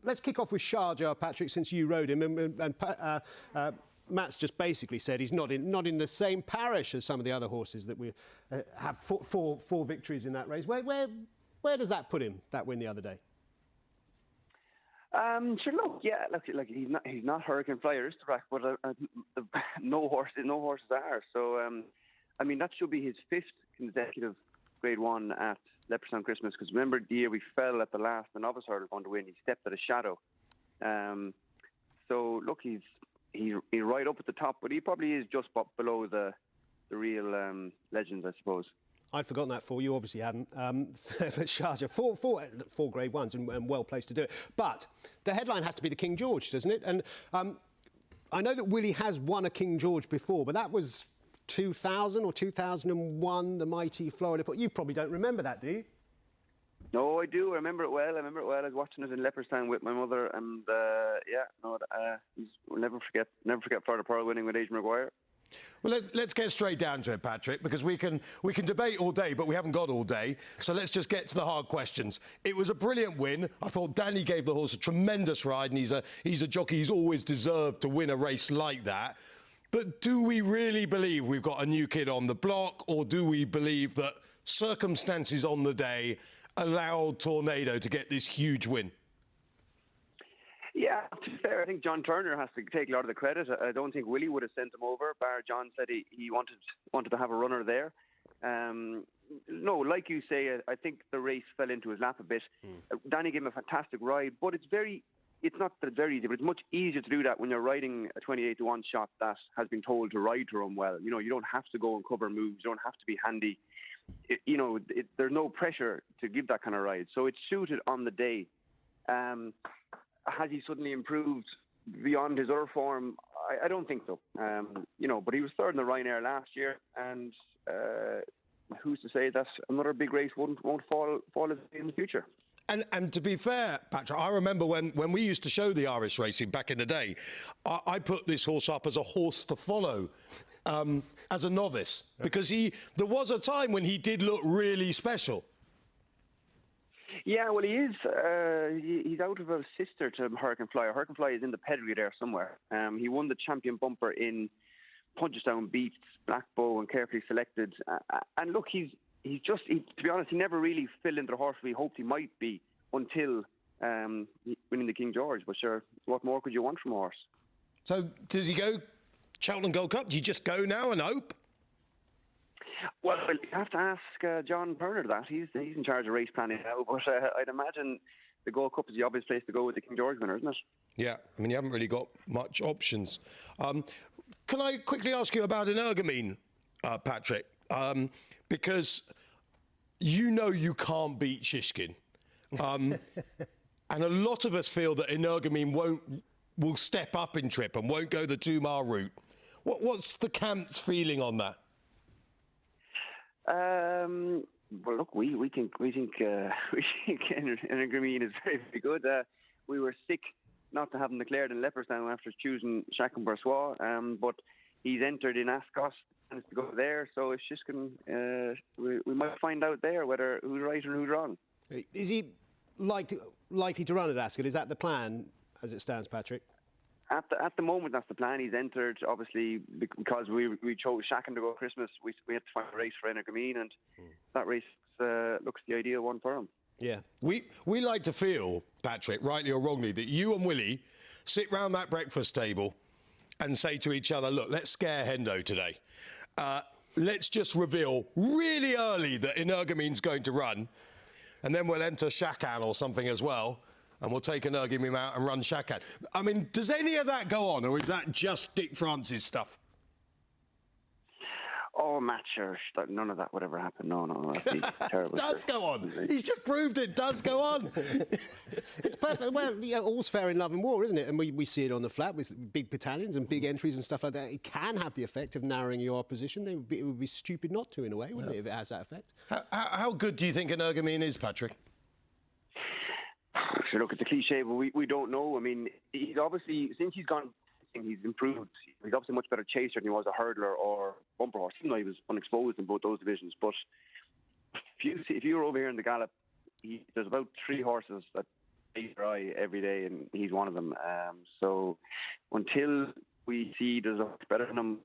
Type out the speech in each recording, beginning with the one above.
let's kick off with Sharjah, Patrick, since you rode him, and Matt's just basically said he's not in the same parish as some of the other horses that we have four victories in that race. Where does that put him? That win the other day. Sure. Look, he's not Hurricane Flyer, is the rack, but no horses are. So I mean that should be his 5th consecutive Grade 1 at Leopardstown Christmas, because remember the year we fell at the last, the novice hurdle going to win, he stepped at a shadow. So look, he's right up at the top, but he probably is just below the real legends, I suppose. I'd forgotten that for you, obviously hadn't. But Sharjah, four Grade 1s and well placed to do it. But the headline has to be the King George, doesn't it? And I know that Willie has won a King George before, but that was 2000 or 2001, the mighty Florida. But you probably don't remember that, do you? No, I do. I remember it well. I was watching it in Leopardstown with my mother, and we'll never forget Florida Pearl winning with Adrian Maguire. Well, let's get straight down to it, Patrick, because we can debate all day, but we haven't got all day. So let's just get to the hard questions. It was a brilliant win. I thought Danny gave the horse a tremendous ride, and he's a jockey who's always deserved to win a race like that. But do we really believe we've got a new kid on the block, or do we believe that circumstances on the day allowed Tornado to get this huge win? Yeah, to be fair, I think John Turner has to take a lot of the credit. I don't think Willie would have sent him over, bar John said he wanted to have a runner there. No, like you say, I think the race fell into his lap a bit. Danny gave him a fantastic ride, but it's not that it's very easy, but it's much easier to do that when you're riding a 28-1 shot that has been told to ride to run well. You know, you don't have to go and cover moves. You don't have to be handy. There's no pressure to give that kind of ride. So it's suited on the day. Has he suddenly improved beyond his other form? I don't think so. But he was third in the Ryanair last year, and who's to say that another big race won't fall in the future? And to be fair, Patrick, I remember when we used to show the Irish racing back in the day, I put this horse up as a horse to follow as a novice, because there was a time when he did look really special. Yeah, well, he is. He's out of a sister to Hurricane Flyer. Hurricane Flyer is in the pedigree there somewhere. He won the champion bumper in Punchestown, beat Black Bow and Carefully Selected. And look, to be honest, he never really fell into the horse we hoped he might be until winning the King George. But sure, what more could you want from a horse? So does he go Cheltenham Gold Cup? Do you just go now and hope? Well, you have to ask John Turner that. He's in charge of race planning now, but I'd imagine the Gold Cup is the obvious place to go with the King George winner, isn't it? Yeah, I mean, you haven't really got much options. Can I quickly ask you about Energumene, Patrick? Because you can't beat Shishkin. And a lot of us feel that Energumene will step up in trip and won't go the 2-mile route. What's the camp's feeling on that? Well, look, we think Energumene is very, very good. We were sick not to have him declared in Leopardstown after choosing Chapman Boursois, but he's entered in Ascot and to go there. So if Shishkin, we might find out there who's right and who's wrong. Is he likely to run at Ascot? Is that the plan as it stands, Patrick? At the moment, that's the plan. He's entered, obviously, because we chose Shacham to go Christmas. We had to find a race for Energumene, and that race looks the ideal one for him. Yeah. We like to feel, Patrick, rightly or wrongly, that you and Willie sit round that breakfast table and say to each other, look, let's scare Hendo today. Let's just reveal really early that Energumene's going to run, and then we'll enter Shacham or something as well, and we'll take Energumene out and run Shacham. I mean, does any of that go on, or is that just Dick Francis stuff? Oh, Matt, sure, none of that would ever happen. No, that'd be terrible. It does go on. He's just proved it does go on. It's perfect. Well, all's fair in love and war, isn't it? And we see it on the flat with big battalions and big entries and stuff like that. It can have the effect of narrowing your opposition. It would be stupid not to, in a way, wouldn't it, if it has that effect? How good do you think Energumene is, Patrick? So look, it's a cliche, but we don't know. I mean, he's obviously, since he's gone, he's improved. He's obviously a much better chaser than he was a hurdler or bumper horse, even though he was unexposed in both those divisions. But if you were over here in the Galop, there's about 3 horses that catch your eye every day, and he's one of them. So until we see there's a horse better than him,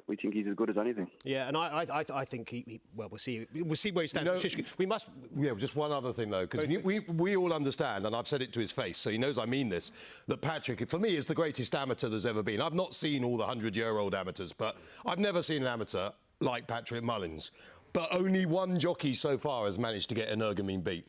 we think he's as good as anything. Yeah, and I think we'll see where he stands. Shishkin. We must. Yeah, just one other thing though, because we all understand, and I've said it to his face, so he knows I mean this. That Patrick, for me, is the greatest amateur there's ever been. I've not seen all the 100-year-old amateurs, but I've never seen an amateur like Patrick Mullins. But only one jockey so far has managed to get Energumene beat.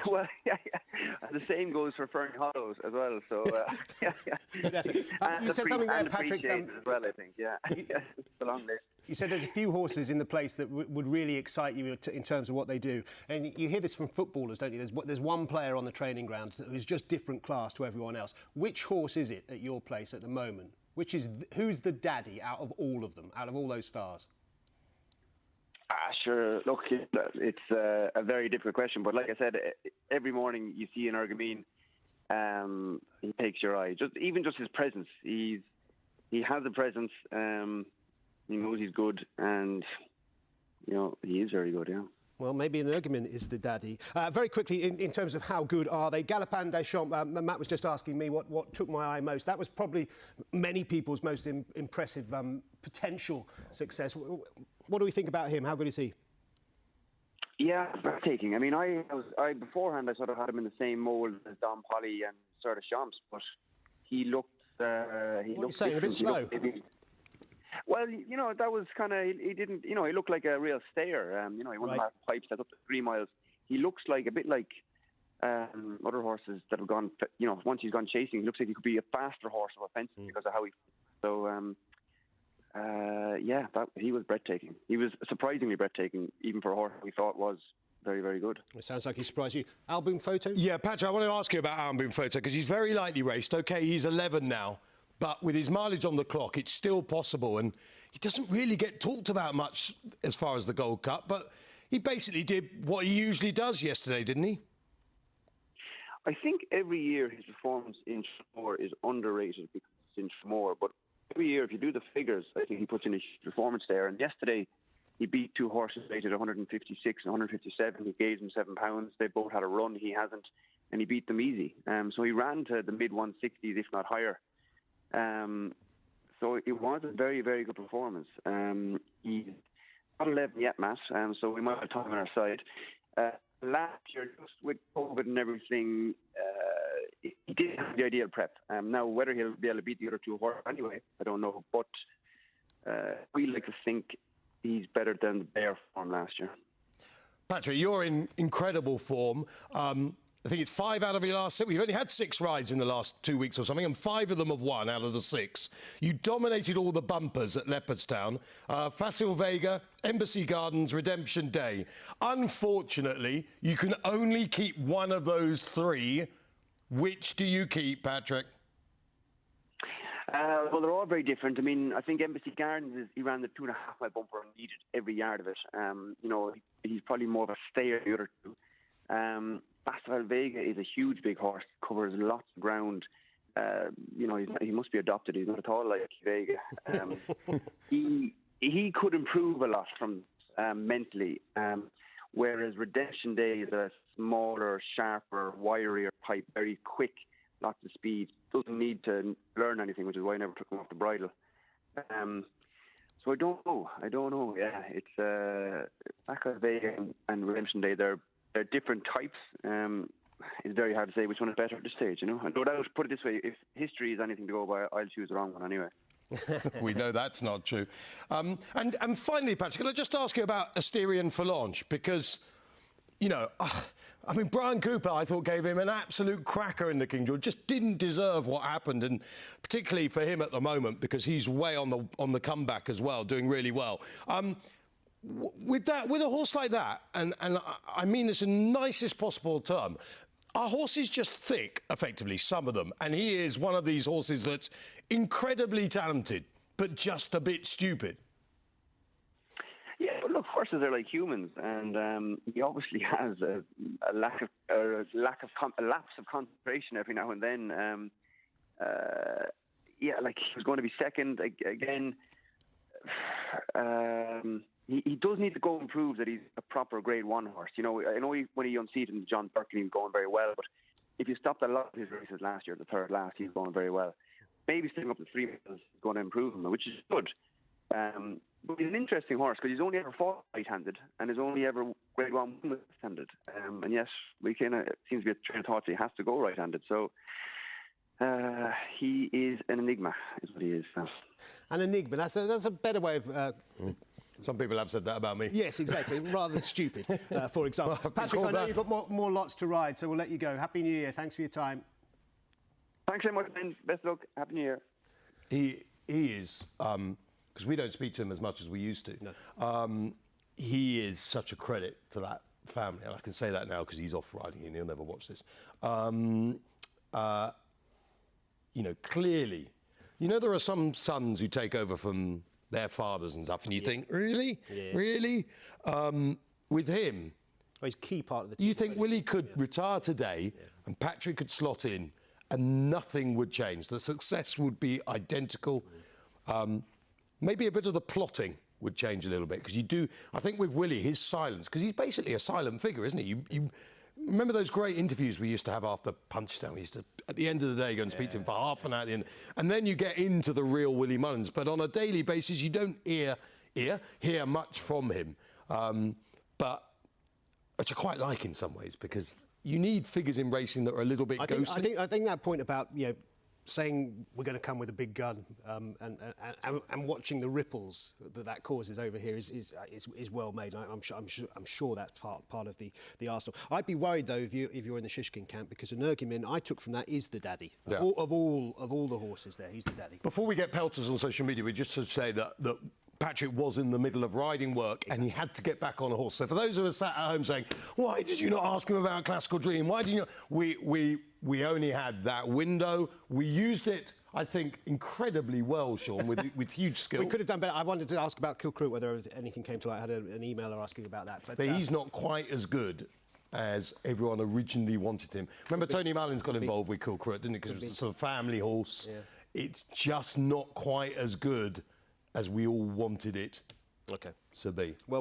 Well, yeah. The same goes for Fern Hollows as well. So, yeah. You said something there, Patrick. As well, I think. Yeah, it's a long list. You said there's a few horses in the place that would really excite you in terms of what they do, and you hear this from footballers, don't you? There's one player on the training ground who's just different class to everyone else. Which horse is it at your place at the moment? Who's the daddy out of all of them, out of all those stars? Sure. Look, it's a very difficult question, but like I said, every morning you see Energumene, he takes your eye. Even just his presence. He has a presence. He knows he's good, and he is very good. Yeah. Well, maybe Energumene is the daddy. Very quickly, in terms of how good are they? Galopin des Champs, Matt was just asking me what took my eye most. That was probably many people's most impressive potential success. What do we think about him? How good is he? Yeah, breathtaking. I mean, I beforehand I sort of had him in the same mould as Dom Polly and Sir Champs, but he looked. What are you saying? A bit slow. Well, that was kind of, he didn't, he looked like a real stayer. He won the last pipe set up to 3 miles. He looks like a bit like other horses that have gone, once he's gone chasing, he looks like he could be a faster horse of offensive because of how he. So, he was breathtaking. He was surprisingly breathtaking, even for a horse we thought was very, very good. It sounds like he surprised you. Boum Photo? Yeah, Patrick, I want to ask you about Boum Photo because he's very lightly raced. OK, he's 11 now. But with his mileage on the clock, it's still possible. And he doesn't really get talked about much as far as the Gold Cup. But he basically did what he usually does yesterday, didn't he? I think every year his performance in Tramore is underrated because it's in Tramore. But every year, if you do the figures, I think he puts in a huge performance there. And yesterday, he beat 2 horses rated 156 and 157. He gave them £7. They both had a run. He hasn't. And he beat them easy. So he ran to the mid-160s, if not higher. So it was a very, very good performance. He's not 11 yet, Matt, so we might have time on our side. Last year, just with COVID and everything, he did have the ideal prep. Now, whether he'll be able to beat the other 2 horses anyway, I don't know. But we like to think he's better than the Bear form last year. Patrick, you're in incredible form. I think it's 5 out of your last 6. We've only had 6 rides in the last 2 weeks or something, and 5 of them have won out of the 6. You dominated all the bumpers at Leopardstown. Facile Vega, Embassy Gardens, Redemption Day. Unfortunately, you can only keep one of those 3. Which do you keep, Patrick? Well, they're all very different. I mean, I think Embassy Gardens, he ran the 2.5-mile bumper and needed every yard of it. He's probably more of a stayer than the other 2. Facile Vega is a huge big horse, covers lots of ground. He must be adopted. He's not at all like Vega. He could improve a lot from mentally, whereas Redemption Day is a smaller, sharper, wirier type, very quick, lots of speed. Doesn't need to learn anything, which is why I never took him off the bridle. So I don't know. Yeah, it's Facile Vega and Redemption Day. They're different types. It's very hard to say which one is better at this stage, And no doubt, put it this way, if history is anything to go by, I'll choose the wrong one anyway. We know that's not true. And finally, Patrick, can I just ask you about Asterion Forlonge? Because, Brian Cooper, I thought, gave him an absolute cracker in the King George. Just didn't deserve what happened, and particularly for him at the moment, because he's way on the comeback as well, doing really well. With a horse like that, and I mean this in the nicest possible term, are horses just thick, effectively, some of them? And he is one of these horses that's incredibly talented, but just a bit stupid. Yeah, but look, horses are like humans, and he obviously has a lapse of concentration every now and then. Like he was going to be second again. he does need to go and prove that he's a proper Grade 1 horse. You know, I know when he unseated him, John Berkeley, he was going very well, but if you stopped a lot of his races last year, the third last, he was going very well. Maybe sticking up to 3 miles is going to improve him, which is good. But he's an interesting horse because he's only ever fought right-handed and has only ever Grade 1 left-handed. And yes, it seems to be a train of thought that he has to go right-handed. So he is an enigma, is what he is. An enigma. That's a better way of. Some people have said that about me. Yes, exactly. Rather stupid, for example. Well, Patrick, I know you've got more lots to ride, so we'll let you go. Happy New Year. Thanks for your time. Thanks very much, Ben. Best of luck. Happy New Year. He is, because we don't speak to him as much as we used to. No. He is such a credit to that family, and I can say that now because he's off riding and he'll never watch this. You know, clearly, you know, there are some sons who take over from their fathers and stuff, and you think, really? Yeah. Really? With him, well, he's a key part of the team. you think Willie could retire today and Patrick could slot in and nothing would change? The success would be identical. Maybe a bit of the plotting would change a little bit, because I think with Willie, his silence, because he's basically a silent figure, isn't he? You remember those great interviews we used to have after Punchdown? We used to, at the end of the day, go and speak to him for half an hour at the end. And then you get into the real Willie Mullins. But on a daily basis, you don't hear much from him. But which I quite like in some ways, because you need figures in racing that are a little bit ghostly. I think that point about, you know, saying we're going to come with a big gun and watching the ripples that causes over here is well made. I'm sure that's part of the Arsenal. I'd be worried though if you're in the Shishkin camp, because Energumene, I took from that, is the daddy of all the horses there. He's the daddy. Before we get pelters on social media, we just should say that Patrick was in the middle of riding work and he had to get back on a horse. So for those of us sat at home saying, why did you not ask him about Classical Dream? Why did you not? We only had that window. We used it, I think, incredibly well, Sean, with huge skill. We could have done better. I wanted to ask about Kilcrew, whether anything came to light. I had an emailer asking about that. But he's not quite as good as everyone originally wanted him. Remember, Tony Mallon's got involved with Kilcrew, didn't it? Because it was a sort of family horse. Yeah. It's just not quite as good as we all wanted it to be. Well,